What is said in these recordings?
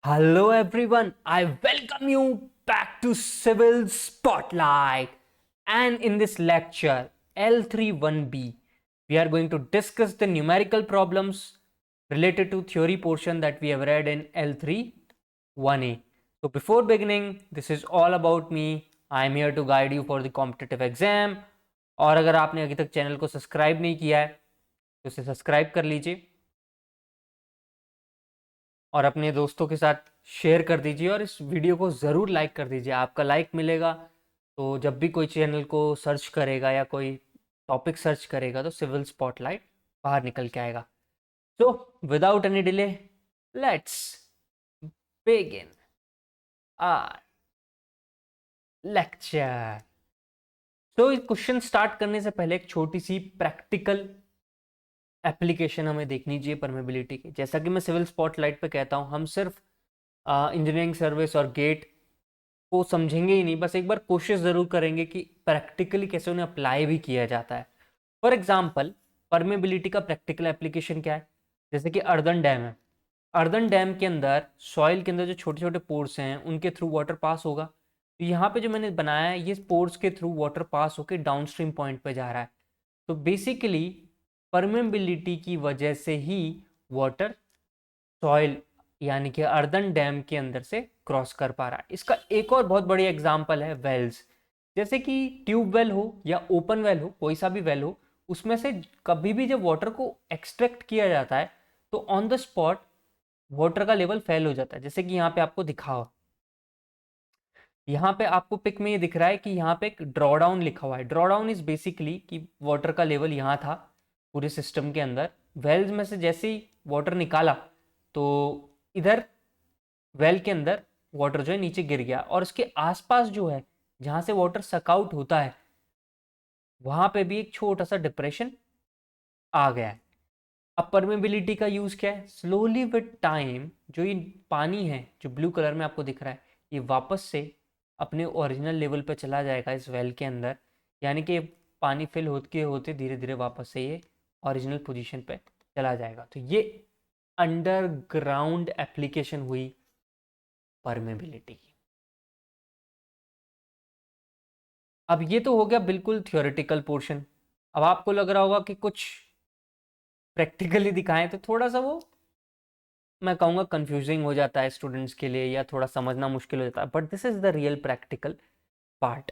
Hello everyone, I welcome you back to Civil Spotlight. And in this lecture, L31B, we are going to discuss the numerical problems related to theory portion that we have read in L31A. So before beginning, this is all about me. I am here to guide you for the competitive exam. और अगर आपने अभी तक channel को subscribe नहीं किया है तो इसे सब्सक्राइब कर लीजिए और अपने दोस्तों के साथ शेयर कर दीजिए और इस वीडियो को ज़रूर लाइक कर दीजिए। आपका लाइक मिलेगा तो जब भी कोई चैनल को सर्च करेगा या कोई टॉपिक सर्च करेगा तो सिविल स्पॉटलाइट बाहर निकल के आएगा। So without any delay let's begin our lecture. तो क्वेश्चन स्टार्ट करने से पहले एक छोटी सी प्रैक्टिकल एप्लीकेशन हमें देखनी चाहिए परमेबिलिटी की। जैसा कि मैं सिविल स्पॉटलाइट पे कहता हूँ, हम सिर्फ इंजीनियरिंग सर्विस और गेट को समझेंगे ही नहीं, बस एक बार कोशिश ज़रूर करेंगे कि प्रैक्टिकली कैसे उन्हें अप्लाई भी किया जाता है। फॉर एग्जाम्पल, परमेबिलिटी का प्रैक्टिकल एप्लीकेशन क्या है? जैसे कि अर्दन डैम है। अर्दन डैम के अंदर सॉइल के अंदर जो छोटे छोटे पोर्स हैं उनके थ्रू वाटर पास होगा। तो यहाँ पे जो मैंने बनाया है ये पोर्स के थ्रू वाटर पास होकर डाउन स्ट्रीम पॉइंट पे जा रहा है। तो बेसिकली परमेबिलिटी की वजह से ही वाटर सॉइल यानी कि अर्दन डैम के अंदर से क्रॉस कर पा रहा है। इसका एक और बहुत बड़ी एग्जांपल है वेल्स। जैसे कि ट्यूब वेल हो या ओपन वेल हो, कोई सा भी वेल हो, उसमें से कभी भी जब वाटर को एक्सट्रैक्ट किया जाता है तो ऑन द स्पॉट वाटर का लेवल फेल हो जाता है। जैसे कि यहाँ पे आपको दिखा हो, यहाँ पे आपको पिक में ये दिख रहा है कि यहाँ पे एक ड्रॉडाउन लिखा हुआ है। ड्रॉडाउन इज बेसिकली कि वाटर का लेवल यहाँ था पूरे सिस्टम के अंदर, वेल्स में से जैसे ही वाटर निकाला तो इधर वेल के अंदर वाटर जो है नीचे गिर गया और इसके आसपास जो है जहाँ से वाटर सकआउट होता है वहाँ पे भी एक छोटा सा डिप्रेशन आ गया है। अब परमेबिलिटी का यूज़ क्या है? स्लोली विद टाइम जो ये पानी है जो ब्लू कलर में आपको दिख रहा है ये वापस से अपने ओरिजिनल लेवल पे चला जाएगा इस वेल के अंदर, यानी कि पानी फिल होते होते धीरे धीरे वापस से ये ओरिजिनल पोजीशन पे चला जाएगा। तो ये अंडरग्राउंड एप्लीकेशन हुई परमेबिलिटी की। अब ये तो हो गया बिल्कुल थियोरेटिकल पोर्शन। अब आपको लग रहा होगा कि कुछ प्रैक्टिकली दिखाएं तो थोड़ा सा वो मैं कहूँगा कंफ्यूजिंग हो जाता है स्टूडेंट्स के लिए या थोड़ा समझना मुश्किल हो जाता है, but this is the real practical part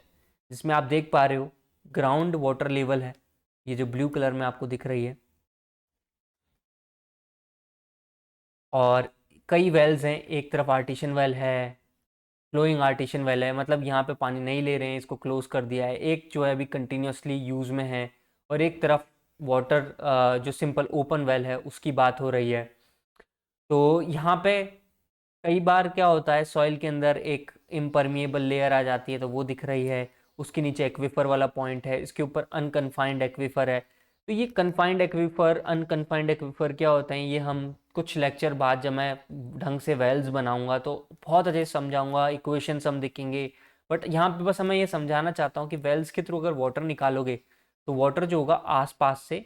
जिसमें आप देख पा रहे हो ग्राउंड वाटर लेवल है ये जो ब्लू कलर में आपको दिख रही है, और कई वेल्स हैं। एक तरफ आर्टिशियन वेल है, फ्लोइंग आर्टिशियन वेल है, मतलब यहाँ पे पानी नहीं ले रहे हैं, इसको क्लोज कर दिया है। एक जो है अभी कंटिन्यूसली यूज़ में है, और एक तरफ वाटर जो सिंपल ओपन वेल है उसकी बात हो रही है। तो यहाँ पे कई बार क्या होता है, सॉइल के अंदर एक इम्परमिएबल लेयर आ जाती है तो वो दिख रही है, उसके नीचे एक्विफर वाला पॉइंट है, इसके ऊपर अनकन्फाइंड एक्विफर है। तो ये कन्फाइंड एक्विफर अनकन्फाइंड एक्विफर क्या होते हैं ये हम कुछ लेक्चर बाद जब मैं ढंग से वेल्स बनाऊंगा तो बहुत अच्छे से समझाऊंगा, इक्वेशंस हम देखेंगे। बट यहाँ पे बस मैं ये समझाना चाहता हूँ कि वेल्स के थ्रू अगर वाटर निकालोगे तो वाटर जो होगा आसपास से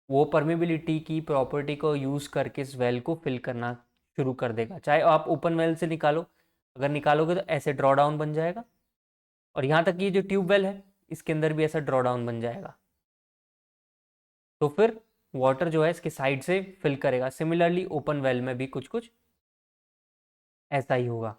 वो परमेबिलिटी की प्रॉपर्टी को यूज़ करके इस वेल को फिल करना शुरू कर देगा। चाहे आप ओपन वेल से निकालो, अगर निकालोगे तो ऐसे ड्रॉ डाउन बन जाएगा, और यहाँ तक ये जो ट्यूब वेल है इसके अंदर भी ऐसा ड्रॉ डाउन बन जाएगा। तो फिर वाटर जो है इसके साइड से फिल करेगा। सिमिलरली ओपन वेल में भी कुछ कुछ ऐसा ही होगा।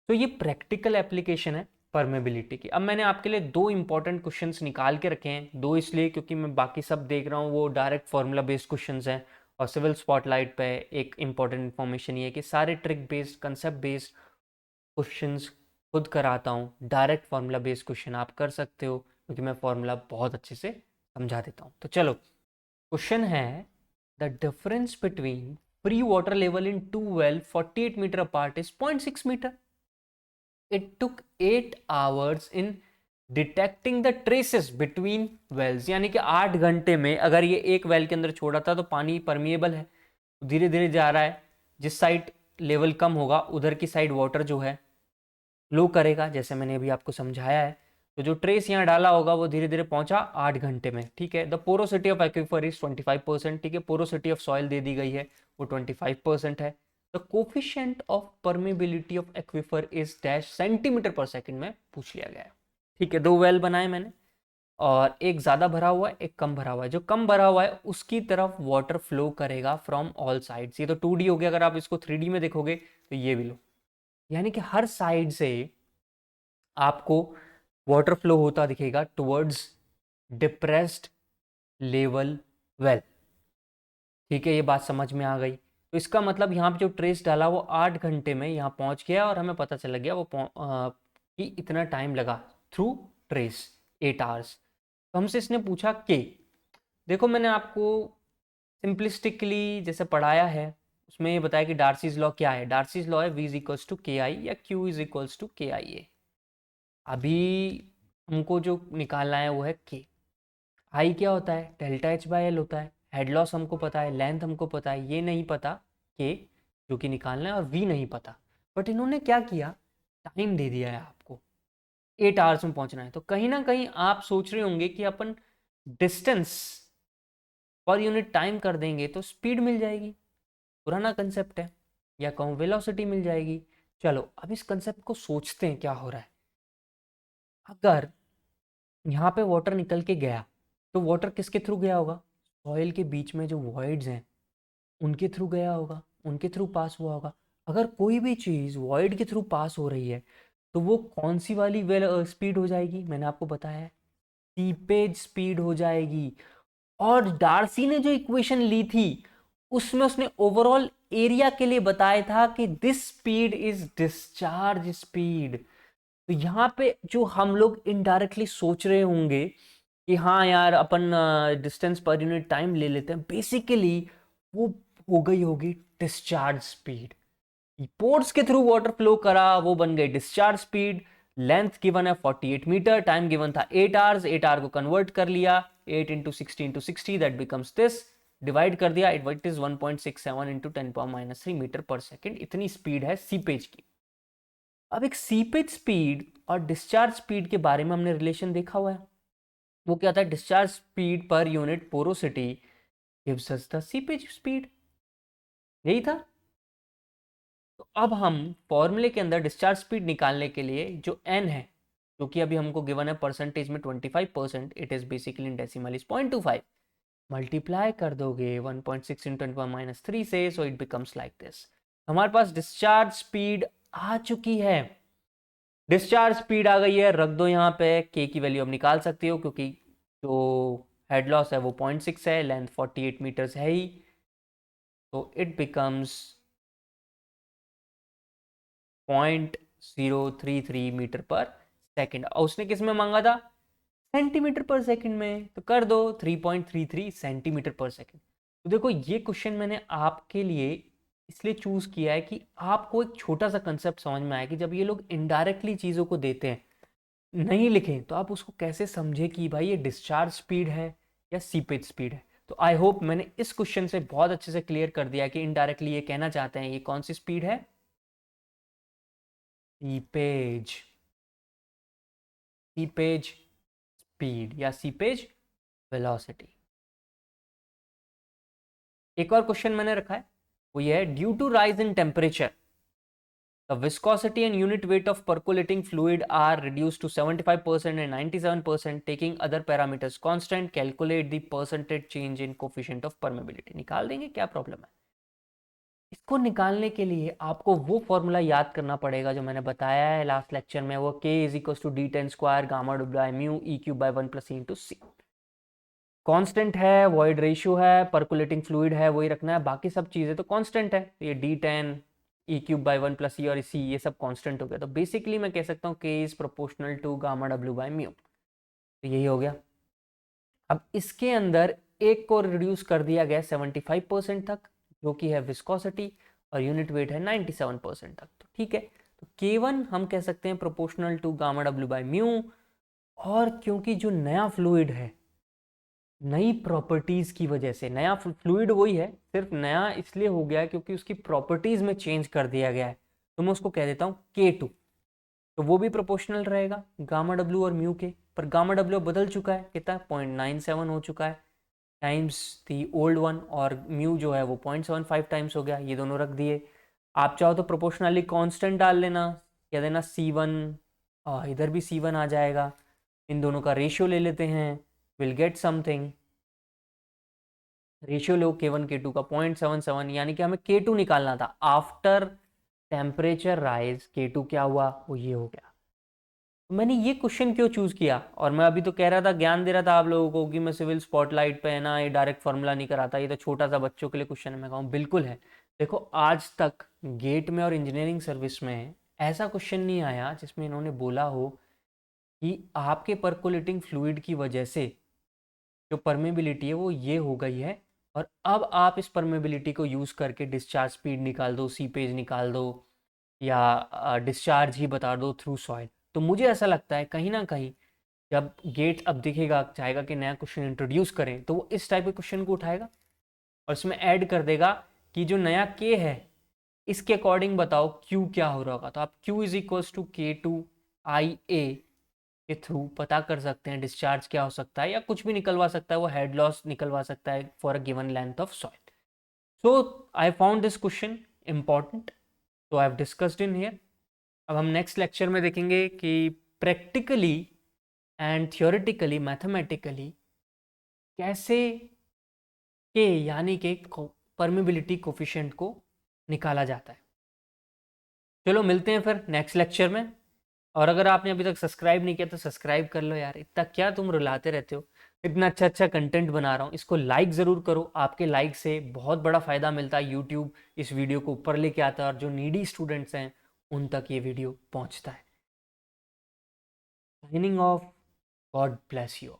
तो ये प्रैक्टिकल एप्लीकेशन है परमेबिलिटी की। अब मैंने आपके लिए दो इंपॉर्टेंट क्वेश्चंस निकाल के रखे हैं, दो इसलिए क्योंकि मैं बाकी सब देख रहा हूँ वो डायरेक्ट फार्मूला बेस्ड क्वेश्चंस हैं, और सिविल स्पॉटलाइट पे एक इंपॉर्टेंट इन्फॉर्मेशन ये है कि सारे trick based concept based questions खुद कराता हूँ। डायरेक्ट फार्मूला बेस्ड क्वेश्चन आप कर सकते हो क्योंकि मैं फार्मूला बहुत अच्छे से समझा देता हूँ। तो चलो, क्वेश्चन है the difference between free water level in two well 48 metre apart is 0.6 metre. It took 8 hours in detecting the traces between wells, यानी कि 8 घंटे में अगर ये एक वेल के अंदर छोड़ा था तो पानी परमिएबल है, धीरे धीरे जा रहा है, जिस साइड लेवल कम होगा उधर की साइड वाटर जो है लो करेगा, जैसे मैंने अभी आपको समझाया है। तो जो ट्रेस यहाँ डाला होगा वो धीरे धीरे पहुंचा 8 घंटे में। ठीक है, the porosity of aquifer is 25%। ठीक है, पोरोसिटी ऑफ सॉइल दे दी गई है वो 25% है। The the coefficient of permeability of aquifer is dash centimetre पर सेकंड में पूछ लिया गया है। ठीक है, दो वेल बनाए मैंने और एक ज़्यादा भरा हुआ है, एक कम भरा हुआ है। जो कम भरा हुआ है उसकी तरफ वाटर फ्लो करेगा फ्रॉम ऑल साइड्स। ये तो 2D हो गया, अगर आप इसको 3D में देखोगे तो ये भी लो, यानी कि हर साइड से आपको वाटर फ्लो होता दिखेगा टुवर्ड्स डिप्रेस्ड लेवल वेल। ठीक है, ये बात समझ में आ गई। तो इसका मतलब यहाँ पे जो ट्रेस डाला वो 8 घंटे में यहाँ पहुँच गया और हमें पता चल गया वो कि इतना टाइम लगा थ्रू ट्रेस 8 आवर्स। तो हमसे इसने पूछा के, देखो मैंने आपको सिंपलिस्टिकली जैसे पढ़ाया है उसमें ये बताया कि डार्सीज लॉ क्या है। डार्सीज लॉ है V इज इक्वल्स टू के आई या Q इज इक्वल्स टू के आई ए। अभी हमको जो निकालना है वो है के। आई क्या होता है, डेल्टा एच बाई एल होता है। हेड लॉस हमको पता है, लेंथ हमको पता है, ये नहीं पता के जो कि निकालना है, और वी नहीं पता। बट इन्होंने क्या किया, टाइम दे दिया है आपको 8 आवर्स में पहुंचना है। तो कहीं ना कहीं आप सोच रहे होंगे कि अपन डिस्टेंस पर यूनिट टाइम कर देंगे तो स्पीड मिल जाएगी। पुराना कंसेप्ट है, या कहूँ वेलोसिटी मिल जाएगी। चलो अब इस कंसेप्ट को सोचते हैं क्या हो रहा है। अगर यहाँ पे वाटर निकल के गया तो वाटर किसके थ्रू गया होगा, सॉइल के बीच में जो वॉइड्स हैं उनके थ्रू गया होगा, उनके थ्रू पास हुआ होगा। अगर कोई भी चीज़ वॉइड के थ्रू पास हो रही है तो वो कौन सी वाली स्पीड हो जाएगी, मैंने आपको बताया है सीपेज स्पीड हो जाएगी। और डार्सी ने जो इक्वेशन ली थी उसमें उसने ओवरऑल एरिया के लिए बताया था कि this speed is discharge speed. तो यहाँ पे जो हम लोग इनडायरेक्टली सोच रहे होंगे कि हाँ यार अपन डिस्टेंस पर यूनिट टाइम ले लेते हैं, बेसिकली वो हो गई होगी डिस्चार्ज स्पीड। पोर्ट्स के थ्रू वाटर फ्लो करा, वो बन गई डिस्चार्ज स्पीड। लेंथ गिवन है 48 मीटर, टाइम गिवन था 8 आवर्स। 8 आवर को कन्वर्ट कर लिया 8 into 60 into 60, that becomes this. Divide कर दिया, इट इज 1.67 इंटू 10⁻³ मीटर पर सेकेंड। इतनी स्पीड है सीपेज की। अब एक सीपेज स्पीड और डिस्चार्ज स्पीड के बारे में हमने रिलेशन देखा हुआ है। वो क्या था, discharge speed per unit porosity gives us the seepage speed, यही था। तो अब हम फॉर्मूले के अंदर डिस्चार्ज स्पीड निकालने के लिए जो n है, जो कि अभी हमको गिवन है परसेंटेज में 25%, it is basically in decimal is 0.25, multiply कर दोगे 1.6 इंटू 10⁻³ से, so it becomes like this. हमारे पास डिस्चार्ज स्पीड आ चुकी है। डिस्चार्ज स्पीड आ गई है, रख दो यहाँ पे। के की वैल्यू अब निकाल सकते हो क्योंकि जो हेड लॉस है वो 0.6 है, लेंथ 48 मीटर्स है ही, तो इट बिकम्स 0.033 मीटर पर सेकेंड। और उसने किस में मांगा था, सेंटीमीटर पर सेकेंड में, तो कर दो 3.33 सेंटीमीटर पर सेकेंड। तो देखो ये क्वेश्चन मैंने आपके लिए इसलिए चूज किया है कि आपको एक छोटा सा कंसेप्ट समझ में आया कि जब ये लोग इनडायरेक्टली चीज़ों को देते हैं, नहीं लिखें, तो आप उसको कैसे समझे कि भाई ये डिस्चार्ज स्पीड है या सीपेज स्पीड है। तो आई होप मैंने इस क्वेश्चन से बहुत अच्छे से क्लियर कर दिया कि इनडायरेक्टली ये कहना चाहते हैं ये कौन सी स्पीड है, सीपेज। सीपेज स्पीड या सीपेज वेलोसिटी। एक और क्वेश्चन मैंने रखा है, वो ये है, due to rise in temperature the viscosity and unit weight of percolating fluid are reduced to 75% and 97%, taking other parameters constant, calculate the percentage change in coefficient of permeability। निकाल देंगे, क्या प्रॉब्लम है। इसको निकालने के लिए आपको वो फॉर्मूला याद करना पड़ेगा जो मैंने बताया है लास्ट लेक्चर में, वो K is equal to D10² gamma by mu E³/1 + E × C। Constant है, वॉइड रेशियो है, परकुलेटिंग फ्लूइड है, वही रखना है, बाकी सब चीज़ें तो कांस्टेंट है। ये D10 E³/1 + E और C ये सब कांस्टेंट हो गया। तो बेसिकली मैं कह सकता हूँ K is proportional to gamma W/μ। तो यही हो गया। अब इसके अंदर एक को रिड्यूस कर दिया गया 75% तक, जो कि है विस्कोसिटी, और यूनिट वेट है 97% तक। तो ठीक है, तो K1 हम कह सकते हैं प्रोपोर्शनल टू गामा W/μ। और क्योंकि जो नया फ्लूइड है, नई प्रॉपर्टीज की वजह से, नया फ्लूइड वही है, सिर्फ नया इसलिए हो गया है क्योंकि उसकी प्रॉपर्टीज में चेंज कर दिया गया है, तो मैं उसको कह देता हूँ K2। तो वो भी प्रोपोर्शनल रहेगा गामा डब्ल्यू और म्यू के, पर गामा डब्ल्यू बदल चुका है, कितना 0.97 हो चुका है टाइम्स दी ओल्ड वन, और म्यू जो है वो 0.75 टाइम्स हो गया, ये दोनों रख दिए। आप चाहो तो प्रोपोर्शनली कांस्टेंट डाल लेना, कह देना C1, इधर भी C1 आ जाएगा, इन दोनों का रेशियो ले लेते हैं, will get something. Ratio low K1 K2 का 0.77, यानी कि हमें K2 निकालना था आफ्टर टेम्परेचर राइज। K2 क्या हुआ, वो ये हो गया। मैंने ये क्वेश्चन क्यों चूज किया, और मैं अभी तो कह रहा था, ज्ञान दे रहा था आप लोगों को कि मैं सिविल स्पॉटलाइट पे है ना, ये डायरेक्ट फॉर्मूला नहीं कराता, ये तो छोटा सा बच्चों के लिए क्वेश्चन है। मैं कहूँ बिल्कुल है। देखो आज तक गेट में और इंजीनियरिंग सर्विस में ऐसा क्वेश्चन नहीं आया जिसमें इन्होंने बोला हो कि आपके परकोलेटिंग फ्लूइड की वजह से जो परमेबिलिटी है वो ये हो गई है, और अब आप इस परमेबिलिटी को यूज़ करके डिस्चार्ज स्पीड निकाल दो, सीपेज निकाल दो, या डिस्चार्ज ही बता दो थ्रू सॉइल। तो मुझे ऐसा लगता है कहीं ना कहीं जब गेट अब दिखेगा, चाहेगा कि नया क्वेश्चन इंट्रोड्यूस करें, तो वो इस टाइप के क्वेश्चन को उठाएगा और इसमें ऐड कर देगा कि जो नया के है इसके अकॉर्डिंग बताओ क्यू क्या हो रहा होगा। तो आप Q is equals to K2IA के थ्रू पता कर सकते हैं डिस्चार्ज क्या हो सकता है, या कुछ भी निकलवा सकता है, वो हेड लॉस निकलवा सकता है for a given length of soil. So I found this question important, तो I have discussed in here. अब हम नेक्स्ट लेक्चर में देखेंगे कि प्रैक्टिकली एंड थियोरेटिकली मैथमेटिकली कैसे के यानी कि परमिबिलिटी कोफिशिएंट को निकाला जाता है। चलो मिलते हैं फिर नेक्स्ट लेक्चर में। और अगर आपने अभी तक सब्सक्राइब नहीं किया तो सब्सक्राइब कर लो यार, इतना क्या तुम रुलाते रहते हो, इतना अच्छा अच्छा कंटेंट बना रहा हूँ। इसको लाइक ज़रूर करो, आपके लाइक से बहुत बड़ा फ़ायदा मिलता है, यूट्यूब इस वीडियो को ऊपर लेके आता है और जो नीडी स्टूडेंट्स हैं उन तक ये वीडियो पहुँचता है। Signing off, God bless you.